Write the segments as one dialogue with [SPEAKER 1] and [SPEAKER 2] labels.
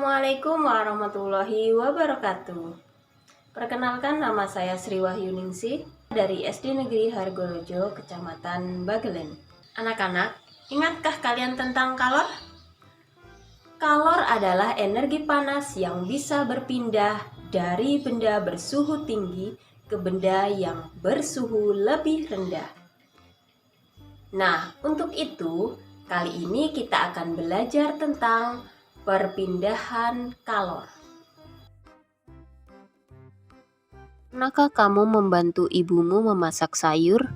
[SPEAKER 1] Assalamualaikum warahmatullahi wabarakatuh. Perkenalkan, nama saya Sri Wahyuningsih dari SD Negeri Hargorojo, Kecamatan Bagelen. Anak-anak, ingatkah kalian tentang kalor? Kalor adalah energi panas yang bisa berpindah dari benda bersuhu tinggi ke benda yang bersuhu lebih rendah. Nah, untuk itu, kali ini kita akan belajar tentang perpindahan kalor. Pernahkah kamu membantu ibumu memasak sayur?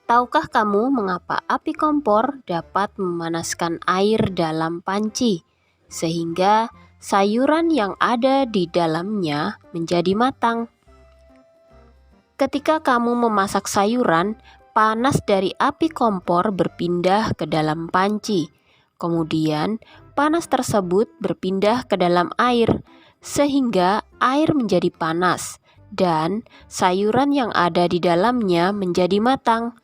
[SPEAKER 1] Tahukah kamu mengapa api kompor dapat memanaskan air dalam panci, sehingga sayuran yang ada di dalamnya menjadi matang? Ketika kamu memasak sayuran, panas dari api kompor berpindah ke dalam panci. Kemudian, panas tersebut berpindah ke dalam air, sehingga air menjadi panas dan sayuran yang ada di dalamnya menjadi matang.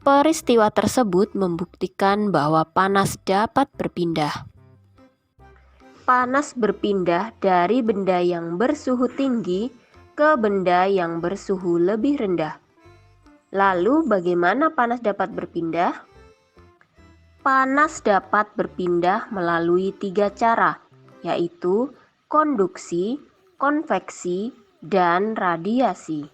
[SPEAKER 1] Peristiwa tersebut membuktikan bahwa panas dapat berpindah. Panas berpindah dari benda yang bersuhu tinggi ke benda yang bersuhu lebih rendah. Lalu, bagaimana panas dapat berpindah? Panas dapat berpindah melalui 3 cara, yaitu konduksi, konveksi, dan radiasi.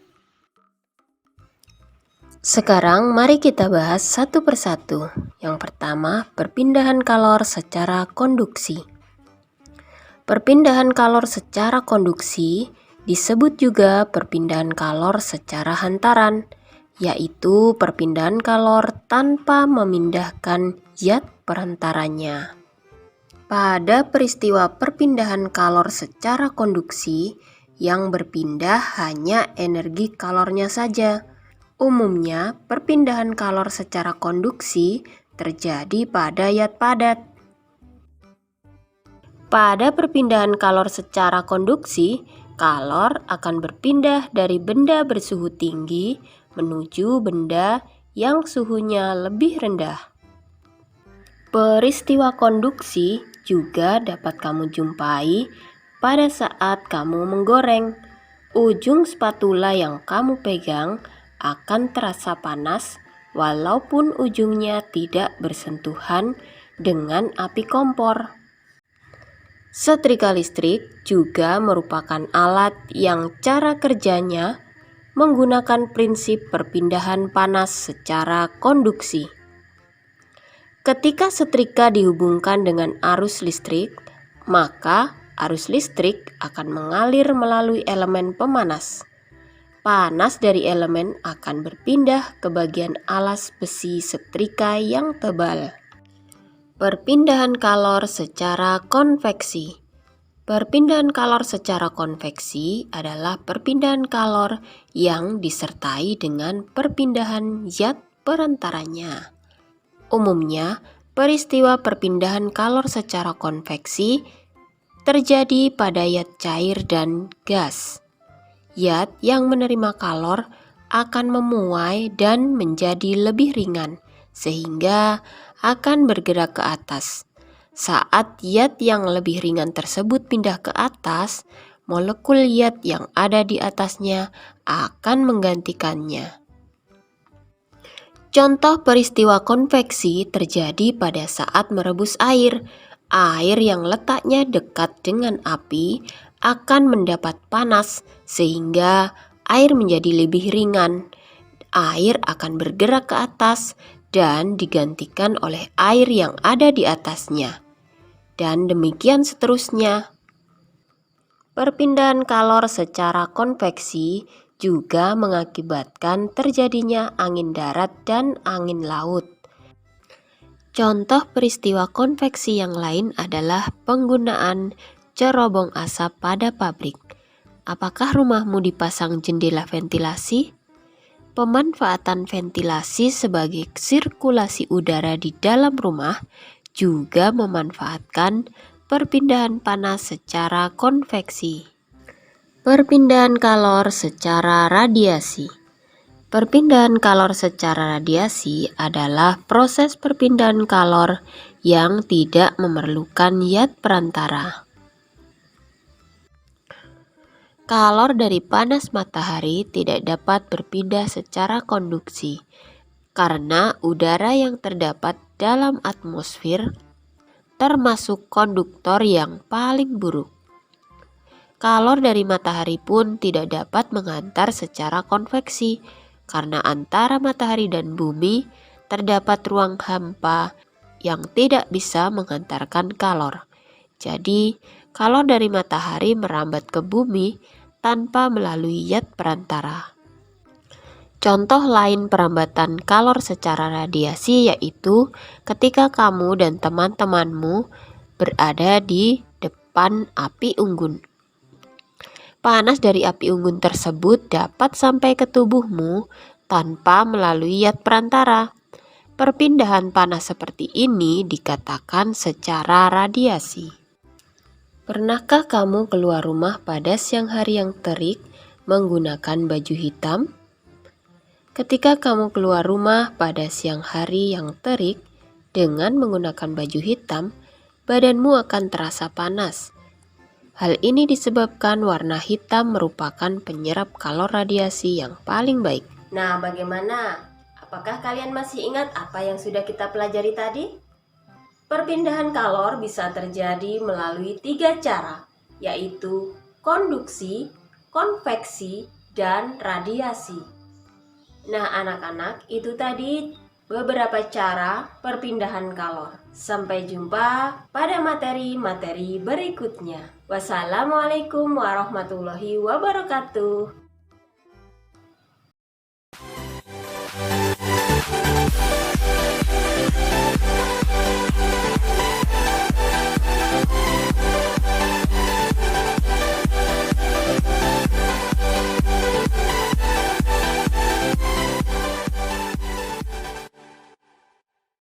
[SPEAKER 1] Sekarang mari kita bahas satu persatu. Yang pertama, perpindahan kalor secara konduksi. Perpindahan kalor secara konduksi disebut juga perpindahan kalor secara hantaran, yaitu perpindahan kalor tanpa memindahkan zat perantaranya. Pada peristiwa perpindahan kalor secara konduksi, yang berpindah hanya energi kalornya saja. Umumnya, perpindahan kalor secara konduksi terjadi pada zat padat. Pada perpindahan kalor secara konduksi, kalor akan berpindah dari benda bersuhu tinggi menuju benda yang suhunya lebih rendah. Peristiwa konduksi juga dapat kamu jumpai pada saat kamu menggoreng. Ujung spatula yang kamu pegang akan terasa panas walaupun ujungnya tidak bersentuhan dengan api kompor. Setrika listrik juga merupakan alat yang cara kerjanya menggunakan prinsip perpindahan panas secara konduksi. Ketika setrika dihubungkan dengan arus listrik, maka arus listrik akan mengalir melalui elemen pemanas. Panas dari elemen akan berpindah ke bagian alas besi setrika yang tebal. Perpindahan kalor secara konveksi. Perpindahan kalor secara konveksi adalah perpindahan kalor yang disertai dengan perpindahan zat perantaranya. Umumnya, peristiwa perpindahan kalor secara konveksi terjadi pada zat cair dan gas. Zat yang menerima kalor akan memuai dan menjadi lebih ringan, sehingga akan bergerak ke atas. Saat zat yang lebih ringan tersebut pindah ke atas, molekul zat yang ada di atasnya akan menggantikannya. Contoh peristiwa konveksi terjadi pada saat merebus air. Air yang letaknya dekat dengan api akan mendapat panas sehingga air menjadi lebih ringan. Air akan bergerak ke atas dan digantikan oleh air yang ada di atasnya. Dan demikian seterusnya. Perpindahan kalor secara konveksi juga mengakibatkan terjadinya angin darat dan angin laut. Contoh peristiwa konveksi yang lain adalah penggunaan cerobong asap pada pabrik. Apakah rumahmu dipasang jendela ventilasi? Pemanfaatan ventilasi sebagai sirkulasi udara di dalam rumah juga memanfaatkan perpindahan panas secara konveksi. Perpindahan kalor secara radiasi. Perpindahan kalor secara radiasi adalah proses perpindahan kalor yang tidak memerlukan zat perantara. Kalor dari panas matahari tidak dapat berpindah secara konduksi karena udara yang terdapat dalam atmosfer termasuk konduktor yang paling buruk. Kalor dari matahari pun tidak dapat mengantar secara konveksi karena antara matahari dan bumi terdapat ruang hampa yang tidak bisa mengantarkan kalor. Jadi, kalor dari matahari merambat ke bumi tanpa melalui zat perantara. Contoh lain perambatan kalor secara radiasi yaitu ketika kamu dan teman-temanmu berada di depan api unggun. Panas dari api unggun tersebut dapat sampai ke tubuhmu tanpa melalui zat perantara. Perpindahan panas seperti ini dikatakan secara radiasi. Pernahkah kamu keluar rumah pada siang hari yang terik menggunakan baju hitam? Ketika kamu keluar rumah pada siang hari yang terik dengan menggunakan baju hitam, badanmu akan terasa panas. Hal ini disebabkan warna hitam merupakan penyerap kalor radiasi yang paling baik. Nah, bagaimana? Apakah kalian masih ingat apa yang sudah kita pelajari tadi? Perpindahan kalor bisa terjadi melalui 3 cara, yaitu konduksi, konveksi, dan radiasi. Nah, anak-anak, itu tadi beberapa cara perpindahan kalor. Sampai jumpa pada materi-materi berikutnya. Wassalamualaikum warahmatullahi wabarakatuh.